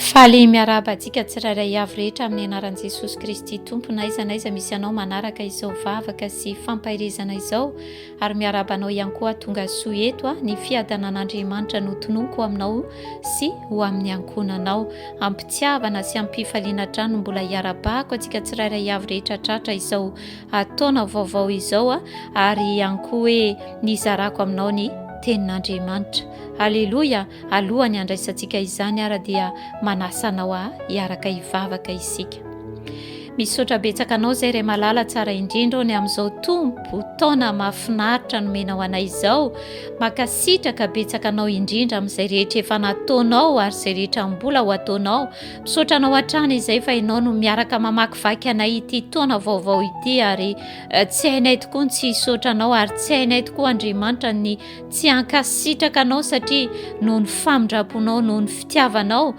Faly miarahaba antsika tsirairay avy rehetra amin'ny anaran'i Jesosy Kristy tompona aiza n'aiza misy anao manaraka izao vavaka sy fampahirizana izao ary miarahaba anao ihany koa tonga soa eto ny fiadanan'Andriamanitra notonoko aminao sy ho amin'ny ankonanao ampitiavana sy ampifaliana trano mbola hiarabako antsika tsirairay avy rehetra tratra izao ataona vaovao izao ary ihany koa hoe nizarako aminao ny tenin'Andriamanitra. Aleloia, alohany andraisantsika izany ara dia manasanao hiaraka hivavaka isika. Misaotra betsaka anao zay ray malala tsara indrindra ny amin'izao tompo taona mahafinaritra nomenao anay izao. Makasitraka betsaka anao indrindra amin'izay rehetra efa nataonao ary izay rehetra mbola ho ataonao. Misaotra anao hatrany izay fa ianao no miaraka mamakivaky anay ity taona vaovao ity ary tsy hainay tokoa ny tsy hisaotra anao ary tsy hainay tokoa Andriamanitra ny tsy hankasitraka anao satria noho ny famindraponao, noho ny fitiavanao,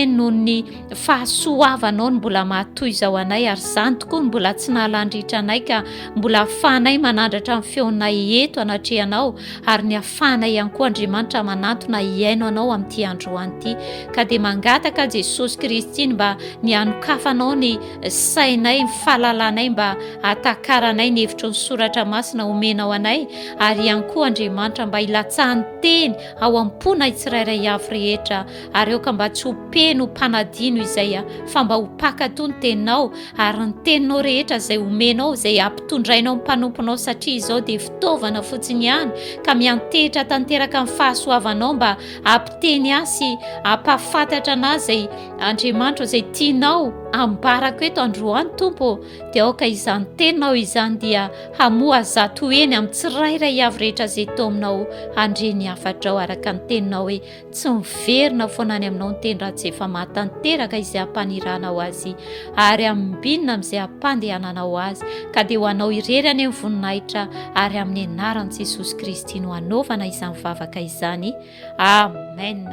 noho ny fahasoavanao mbola mahatoy izao anay ary izany tokoa mbola tsy nahalandritra anay ka mbola ahafahanay manandratra amin'ny feonay eto anatrehanao ary ny ahafahanay ihany koa Andriamanitra manantona hiaino anao amin'ity androany ity. Ka dia mangataka Jesosy Kristy mba ny hanokafanao ny sainay, ny fahalalànay mba hatakaranay ny hevitry ny soratra masina omenao anay ary ihany koa Andriamanitra mba hilatsahany teny ao am-ponay tsirairay avy rehetra ary aoka mba tsy ho peno mpanadino izay fa mba ho pakato ny teninao ary ny teninao rehetra izay omenao izay ampitondrainao mpanomponao satria izao dia fitaovana fotsiny ihany ka miantehitra tanteraka amin'ny fahasoavanao mba ampiteny azy sy ampahafantatra anazy izay Andriamanitra izay tianao ambarako eto androany tompo dia aoka izany teninao izany dia hamoa zato eny amin'ny tsirairay avy rehetra izay tao aminao handreny hafatrao araka ny teninao hoe tsy miverina foana any aminao ny teny raha tsy efa mahatanteraka izay hampanirahanao azy ary ambinina amin'izay hampandehananao azy ka dia ho anao irery any amin'ny voninahitra ary amin'ny anaran'i Jesosy Kristy no hanaovana izany vavaka izany. Amen.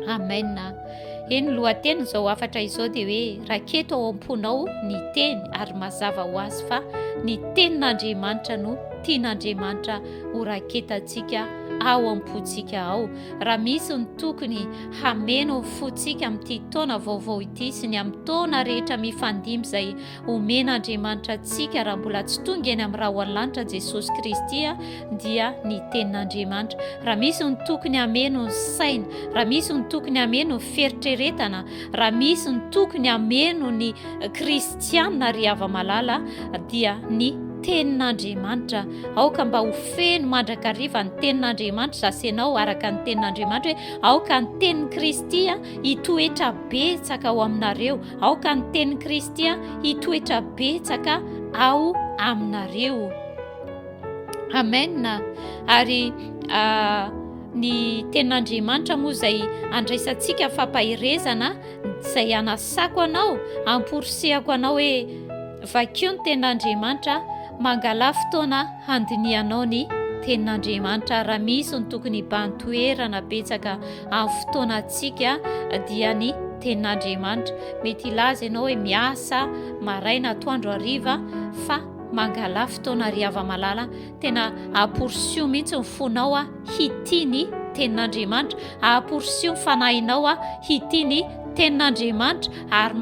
Amen. Eny lohateny izao afatra izao dia hoe raketo ao am-ponao ny teny ary mazava ho azy fa ny tenin'Andriamanitra no tian'Andriamanitra ho raketantsika ao am-pontsika ao. Raha misy ny tokony hameno fontsika amin'ity taona vaovao ity sy ny amin'ny taona rehetra mifandimby izay omen'Andriamanitra antsika raha mbola tsy tonga eny amin'ny rahoanlanitra Jesosy Kristy dia ny tenin'Andriamanitra. Raha misy ny tokony hameno ny saina, raha misy ny tokony hameno ny feritreretana, raha misy ny tokony hameno ny kristianina ry hava-malala dia ny tenin'Andriamanitra. Aoka mba ho feno mandrakariva ny tenin'Andriamanitra zasenao araka ny tenin'Andriamanitra hoe aoka ny tenin'ny Kristy hitoetra betsaka ao aminareo, aoka ny tenin'ny Kristy hitoetra betsaka ao aminareo. Amen. Ary ny tenin'Andriamanitra moa izay andraisantsika fampahirezana izay anasako anao, amporisihako anao hoe vakio ny tenin'Andriamanitra, mangala fotoana handinianao ny tenin'Andriamanitra. Raha misy ny tokony hibantoerana betsaka amin'ny fotoanantsika dia ny tenin'Andriamanitra. Mety ilaza ianao hoe miasa maraina atoandro hariva fa mangala fotoana ry hava-malala tena aporisio mihitsy ny fonao hity ny tenin'Andriamanitra, aporisio ny fanahinao hity ny tenin'Andriamanitra ary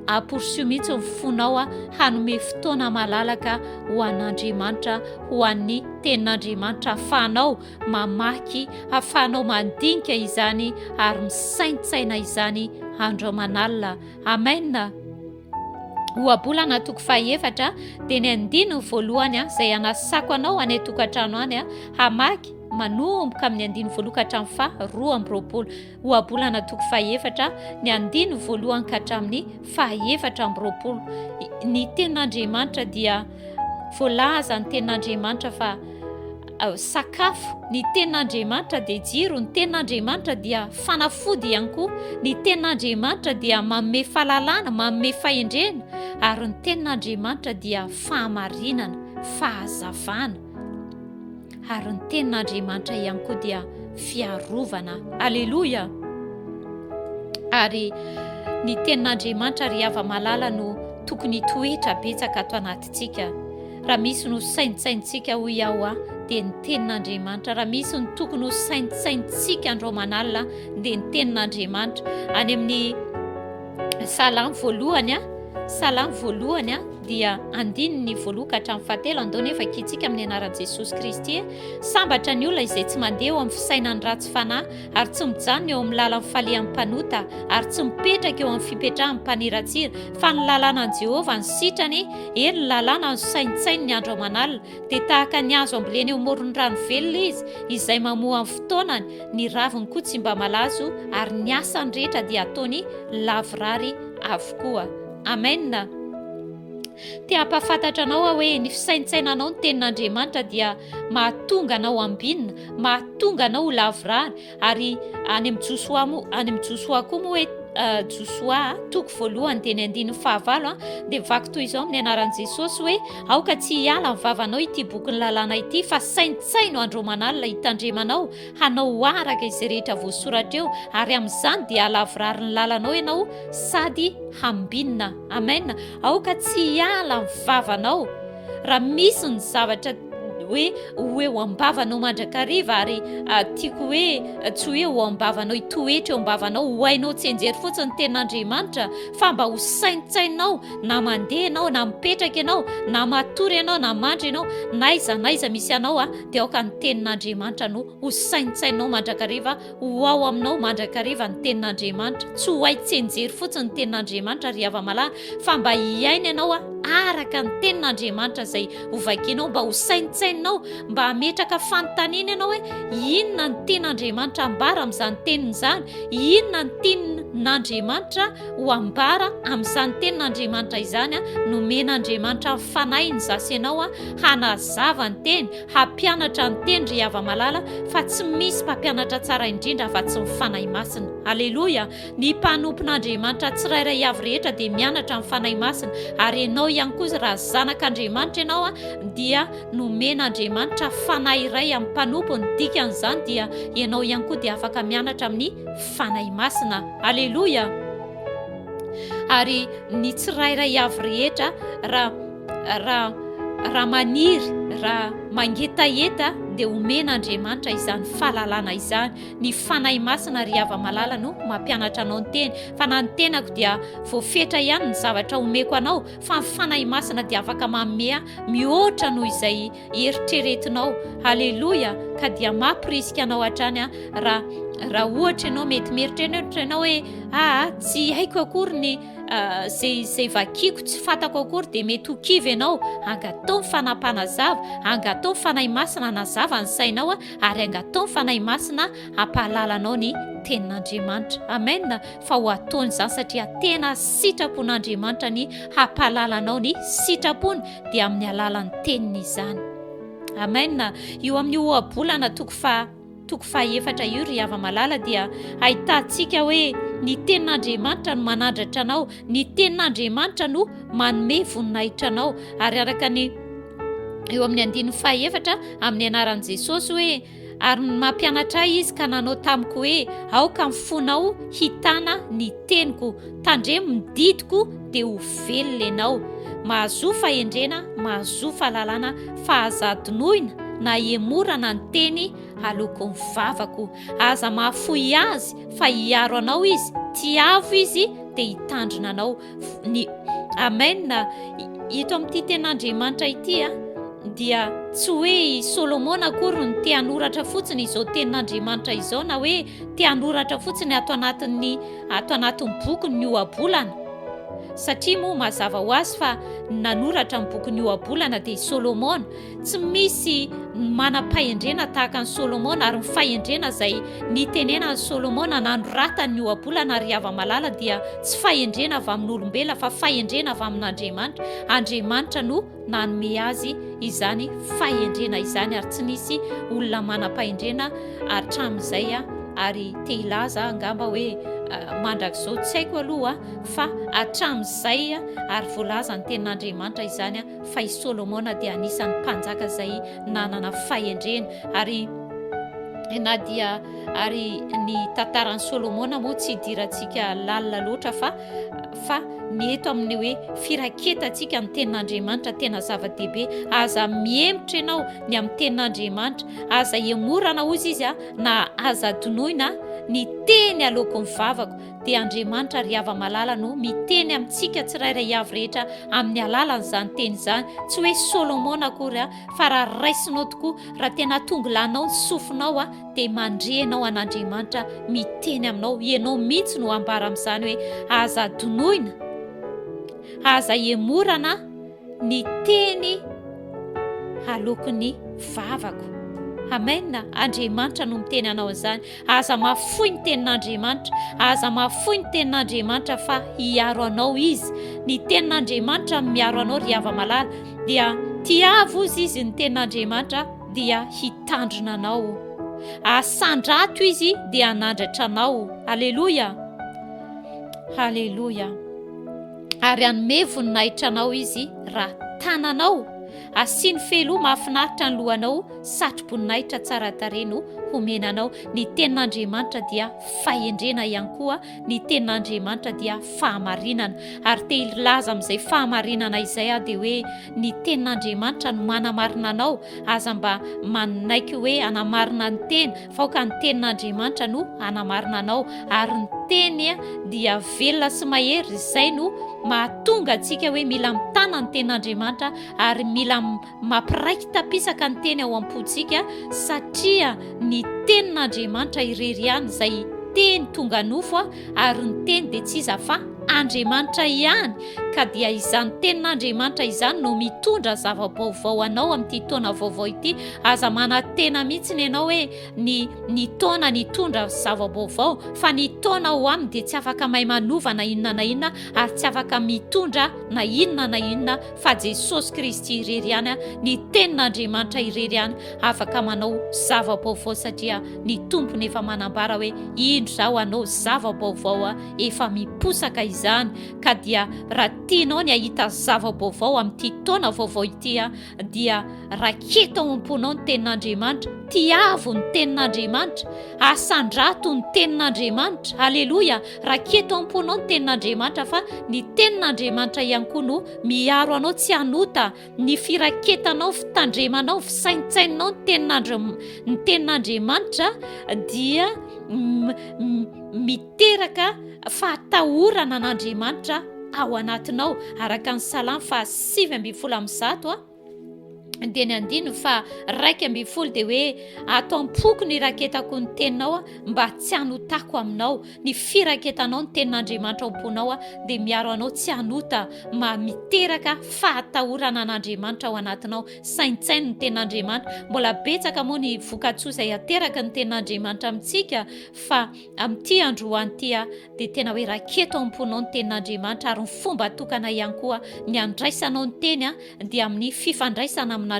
aporisio mihitsy ny fonao hanome fotoana malalaka ho an'Andriamanitra, ho an'ny tenin'Andriamanitra, ahafahanao mamaky, ahafahanao mandinika izany ary misaintsaina izany andro aman'alina. Amen. Ohabolana toko fahaefatra dia ny andininy voalohany izay anasako anao any tokantrano any hamaky manomboka amin'ny andininy voalohany ka hatramin'ny faharoa amby roapolo. Ohabolana toko fahaefatra ny andininy voalohany ka hatramin'ny fahaefatra amby roapolo. Ny tenin'Andriamanitra dia voalaza ny tenin'Andriamanitra fa sakafo, ny tenin'Andriamanitra dia jiro, ny tenin'Andriamanitra dia fanafody ihany koa, ny tenin'Andriamanitra dia manome fahalalàna, manome fahendrena ary ny tenin'Andriamanitra dia fahamarinana, fahazavana ary ny tenin'Andriamanitra ihany koa dia fiarovana. Aleloia. Ary ny tenin'Andriamanitra ry hava-malala no tokony toetra betsaka ato anatintsika. Raha misy no saintsaintsika ho iaho dia ny tenin'Andriamanitra. Raha misy ny tokony ho saintsaintsika andro manalina dia ny tenin'Andriamanitra. Any amin'ny salamo voalohany dia andininy voaloha ka hatramin'ny fahatelo andao nefa kitsika amin'ny anaran'i Jesosy Kristy. Sambatra ny olona izay tsy mandeha eo amin'ny fisainany ratsy fanahy ary tsy mijanona eo amin'ny lalan'ny falehan'ny mpanota ary tsy mipetraka eo amin'ny fipetrahan'ny mpaniratsira fa ny lalànan'i Jehovah ny sitrany, eny ny lalàna ny saintsainy ny andro aman'alina. Dia tahaka ny hazo ambolena eo amoron'ny rano velona izy izay mamoha amin'ny fotoanany, ny raviny koa tsy mba malazo ary ny asany rehetra dia ataony lavorary avokoa. Amen. Tia hampafantatra anao hoe ny fisaintsainanao ny tenin'Andriamanitra dia mahatonga anao ambinina, mahatonga anao lavorary. Ary any amin'ny Josoa koa moa hoe Josoa toko voalohany dia ny 9:5 dia vaky toy izao amin'ny anaran'i Jesosy hoe aoka tsy hiala ny vavanao ity boky ny lalàna ity fa saintsaino andro manalina hitandremanao hanao araka izay rehetra voasoratra eo ary amin'izany dia halavorary ny lalanao ianao sady hambinina. Amen. Aoka tsy hiala ny vavanao. Raha misy ny zavatra hoe ho ambavanao mandrakariva ary tiako hoe tsy hoe ho ambavanao hitoetra eo ambavanao ho hainao tsy enjery fotsiny ny tenin'Andriamanitra fa mba ho saintsainao na mandeha ianao na mipetraka ianao na matory ianao na mandry ianao na iza misy anao dia aoka ny tenin'Andriamanitra no ho saintsainao mandrakariva, ho ao aminao mandrakariva ny tenin'Andriamanitra. Tsy ho hay tsy enjery fotsiny ny tenin'Andriamanitra ry hava-malala fa mba hiaina ianao araka ny tenin'Andriamanitra izay hovakianao, mba ho saintsainao, mba hametraka fanontaniana ianao hoe inona ny tenin'Andriamanitra ambara amin'izany teniny izany, inona ny tenin'Andriamanitra ho ambara amin'izany tenin'Andriamanitra izany. Nomen'Andriamanitra fanahy ny zasy ianao hanazava ny teny, hampianatra ny teny ry hava-malala, fa tsy misy mpampianatra tsara indrindra fa tsy mifanahy masina. Aleloia. Ny mpanompon'Andriamanitra tsirairay avy rehetra dia mianatra ny fanahy masina, ary ianao ihany koa raha zanak'Andriamanitra ianao dia nomen'Andriamanitra fanahy iray amin'ny mpanompony. Dikan'izany dia ianao ihany koa dia afaka mianatra amin'ny fanahy masina. Aleloia. Ary ny tsirairay avy rehetra raha maniry, raha mangetaeta dia omen'Andriamanitra izany fahalalana izany. Ny fanahy masina ry hava-malala no mampianatra anao ny teny. Fa na ny tenako dia voafetra ihany ny zavatra omeko anao, fa ny fanahy masina dia afaka manome mihoatra noho izay eritreretinao. Aleloia. Ka dia mampirisika anao hatrany raha ohatra ianao mety mieritreritra ianao hoe tsy haiko akory ny zay vakiako, tsy fantako akory, dia mety ho kivy ianao. Angatao ny fanampanazava, angatao ny fanahy masina nazava ny sainao ary angatao ny fanahy masina hampahalalanao ny tenin'Andriamanitra. Amen. Fa ho ataony izany satria tena sitrapon'Andriamanitra ny hampahalalanao ny sitrapony dia amin'ny alalan'ny teniny izany. Amen. Io amin'ny ohabolana toko faha-efatra io ry hava-malala dia ahitantsika hoe ny tenin'Andriamanitra no manandratra anao, ny tenin'Andriamanitra no manome voninahitra anao. Ary araka ny eo amin'ny 9:4 amin'ny anaran'i Jesosy hoe ary mampianatra ahy izy ka nanao tamiko hoe aoka mifonao hitana ny teniko, tandremo ny didiko dia ho velona ianao. Mahazo fahendrena, mahazo fahalalana, fahazadinoina na emorana ny teny aloko ny vavako. Aza mahafoy azy fa hiaro anao izy, tiavo izy dia hitandrina anao. Amen. Ito amin'ity tenin'Andriamanitra ity dia tsy hoe Solomona akory ny te hanoratra fotsiny izao tenin'Andriamanitra izao, na hoe te hanoratra fotsiny ato anatin'ny bokyny ny ohabolana. Satria moa mazava ho azy fa nanoratra ny boky ny ohabolana dia Solomona. Tsy misy manam-pahendrena tahaka ny Solomona, ary ny fahendrena izay nitenena ny Solomona nanoratany ny ohabolana ry hava-malala dia tsy fahendrena avy amin'olombelona fa fahendrena avy amin'Andriamanitra. Andriamanitra no nanome azy izany fahendrena izany, ary tsy nisy olona manam-pahendrena hatramin'izay ary te hilaza angamba hoe mandrakizao tsy haiko aloha fa hatramin'izay ary voalaza ny tenin'Andriamanitra izany fa i Solomona dia anisan'ny mpanjaka izay nanana fahendrena. Ary ny tantaran'i Solomona moa tsy hidirantsika lalina loatra fa ny eto amin'ny hoe firaketantsika ny tenin'Andriamanitra tena zava-dehibe. Aza miemotra ianao ny amin'ny tenin'Andriamanitra, aza emorana ozy izy na aza donoina ny teny aleoko ny vavako, dia Andriamanitra ry ava-malala no miteny amintsika tsirairay avy rehetra amin'ny alalan'izany teny izany. Tsy hoe Solomona akory fa raha raisinao tokoa, raha tena tongolanao ny sofinao dia mandrenao an'Andriamanitra miteny aminao. Ianao mihitsy no ambara amin'izany hoe aza donoina, aza emorana ny teny aleoko ny vavako. Amen. Andriamanitra no miteny anao izany. Aza mafoy ny tenin'Andriamanitra, aza mafoy ny tenin'Andriamanitra fa hiaro anao izy. Ny tenin'Andriamanitra miaro anao ry ava-malala, dia tiavo izy ny tenin'Andriamanitra dia hitandrina anao. Asandrato izy dia anandratra anao. Aleluia, aleluia. Ary anome voninahitra anao izy raha tananao. Asiny felo mahafinaritra ny lohanao, satro-boninahitra tsara tarehy no homenanao. Ny tenin'Andriamanitra dia fahendrena ihany koa, ny tenin'Andriamanitra dia fahamarinana. Ary te ilaza amin'izay fahamarinana izay dia hoe ny tenin'Andriamanitra no manamarina anao. Aza mba manaiky hoe anamarina ny teny, fa ka ny tenin'Andriamanitra no anamarina anao. Ary ny teny dia velona sy mahery, izay no mahatonga antsika hoe mila mitana ny tenin'Andriamanitra ary mila mampiraiki-tapisaka ny teny ao am-pontsika, satria ny tenin'Andriamanitra irery ihany izay teny tonga nofo ary ny teny dia tsy iza fa Andriamanitra ihany. Ka dia izany tenin'Andriamanitra izany no mitondra zava-baovao anao amin'ity taona vaovao ity. Aza manantena mihitsy ianao hoe ny taona nitondra zava-baovao, fa ny taona ho aminy dia tsy afaka mahay manova na inona na inona, ary tsy afaka mitondra na inona fa Jesosy Kristy irery ihany, ny tenin'Andriamanitra irery ihany afaka manao zava-baovao, satria ny tompony efa manambara hoe indro zao anao zava-baovao efa miposaka izany. Ka dia raha tianao ny ahita zava-baovao amin'ity taona vaovao ity dia raketo ao am-ponao ny tenin'Andriamanitra, tiavo ny tenin'Andriamanitra, asandrato ny tenin'Andriamanitra. Aleloia. Raketo ao am-ponao ny tenin'Andriamanitra, fa ny tenin'Andriamanitra ihany koa no miaro anao tsy hanota. Ny firaketanao, fitandremanao, fisaintsainao ny tenin'Andriamanitra dia miteraka fahatahorana an'Andriamanitra ao anatinao. Araka ny Salamy 5:7 dia ny andino fa 2:1 dia hoe atao ampoko ny raketako ny teninao mba tsy hanotako aminao. Ny firaketanao ny tenin'Andriamanitra ao am-ponao dia miaro anao tsy hanota, ma miteraka fahatahorana an'Andriamanitra ao anatinao. Saintsainy ny tenin'Andriamanitra. Mbola betsaka moa ny voka-tsoa izay ateraka ny tenin'Andriamanitra amintsika, fa amin'ity androany ity dia tena hoe raketo ao am-ponao ny tenin'Andriamanitra. Ary ny fomba tokana ihany koa ny andraisanao ny teny dia amin'ny fifandraisana amin'Andriamanitra.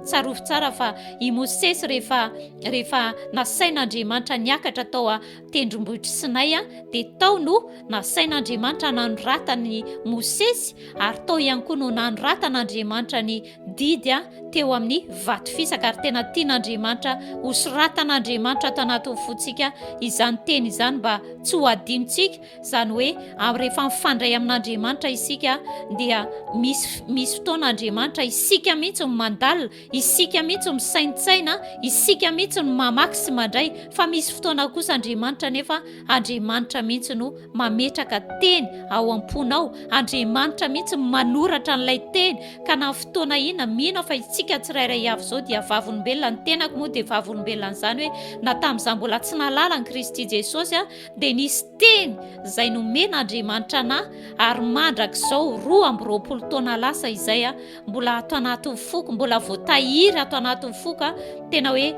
Tsarovy tsara fa i Mosesy rehefa nasain'Andriamanitra niakatra tao tendrombohitra Sinay dia tao no nasain'Andriamanitra nanoratany Mosesy, ary tao ihany koa no nanoratan'Andriamanitra ny didy teo amin'ny vato fisaka. Ary tena tian'Andriamanitra hosoratan'Andriamanitra tao anatin'ny fontsika izany teny izany mba tsy ho adinontsika. Izany hoe rehefa mifandray amin'Andriamanitra isika dia misy fotoan'Andriamanitra isika mihitsy mandalina, isika mihitsy misaintsaina, isika mihitsy mamaky sy mandray, fa misy fotoana kosa Andriamanitra nefa Andriamanitra mihitsy no mametraka teny ao am-ponao. Andriamanitra mihitsy manoratra an'ilay teny. Ka na fotoana ina mino fa isika tsirairay avy zao dia vavolombelona. Ny tenako moa dia vavolombelona izany hoe na tamin'izaho mbola tsy nalala ny Kristy Jesosy dia nisy teny izay nomen'Andriamanitra anahy, ary mandraka izao 20 taona lasa izay mbola ato anatin'ny foko, mbola voatahiry ato anatin'ny foko. Tena hoe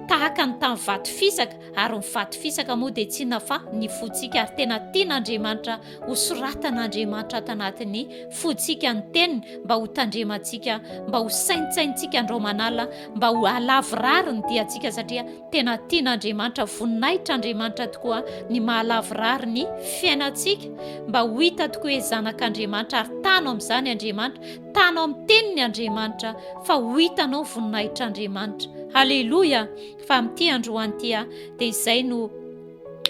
tahaka ny tamin'ny vato fisaka, ary ny vato fisaka moa dia tsinona fa ny fontsika. Ary tena tian'Andriamanitra ho soratan'Andriamanitra ato anatin'ny fontsika ny teniny, mba ho tandremantsika, mba ho saintsaintsika andro manala, mba ho alavirary ny diantsika, satria tena tian'Andriamanitra, voninahitr'Andriamanitra tokoa ny mahalavirary ny fiainantsika, mba ho hita tokoa hoe zanak'Andriamanitra. Ary tano amin'izany Andriamanitra, tano amin'ny teniny Andriamanitra, fa ho hitanao voninahitr'Andriamanitra. Aleloia. Fa amin'ity androany ity dia izay no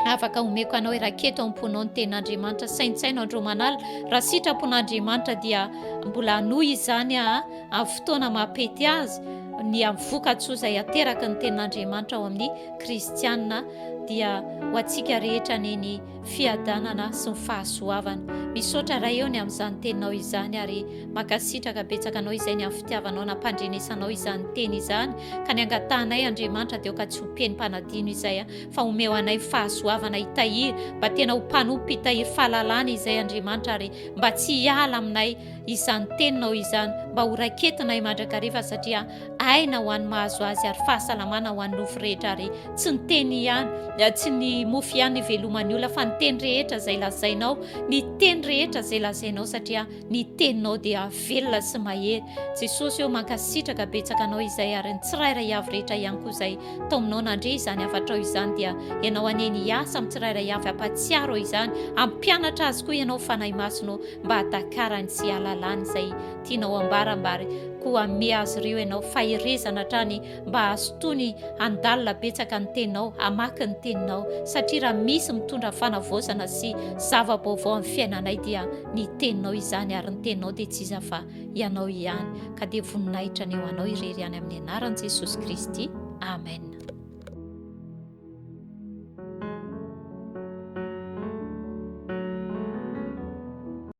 afaka omeko anao iraketo amponao ny tenin'Andriamanitra. Saintsaino andro manala raha sitrapon'Andriamanitra dia mbola anohy izany amin'ny fotoana mampety azy ny amin'ny vokatsoa izay ateraka ny tenin'Andriamanitra ao amin'ny kristianina dia ho antsika rehetra neny fiadanana sy ny fahasoavana. Misaotra ray eo ny amin'izany teninao izany ary makasitraka betsaka anao izay ny amin'ny fitiavanao nampandrenesanao izany teny izany ka ny angatahnay Andriamanitra dia ka tsy ho penim-panadino izay fa omeo anay fahasoavana hitahiry mba tena ho mpanompo hitahiry fahalalana izay Andriamanitra ary mba tsy hiala aminay izany teninao izany mba ho raiketinay mandrakariva satria aina ho an'ny mahazo azy ary fahasalamana ho an'ny nofo rehetra ary tsy ny teny ihany tsy ny mofo ihany ny veloman'ny olona fa ny teny rehetra izay lazainao ny teny rehetra izay lazainao satria ny teninao dia velona sy mahery. Jesosy eo mankasitraka betsaka anao izay ary ny tsirairay avy rehetra ihany koa izay taominao nandre izany afatrao izany dia ianao aneny hiasa amin'ny tsirairay avy ampatsiaro izany ampianatra azy koa ianao fanahy masonao mba hatakarany sy halalany izay tianao ambarambary koa ame azy ireo ianao faherezana hatrany mba azotony handalina betsaka ny teninao hamaky ny teninao satria raha misy mitondra fanavaozana sy zava-baovao amin'ny fiainanay dia ny teninao izany ary ny teninao dia tsy iza fa ianao ihany ka dia voninahitra ny eo anao irery any amin'ny anaran'i Jesosy Kristy. Amen.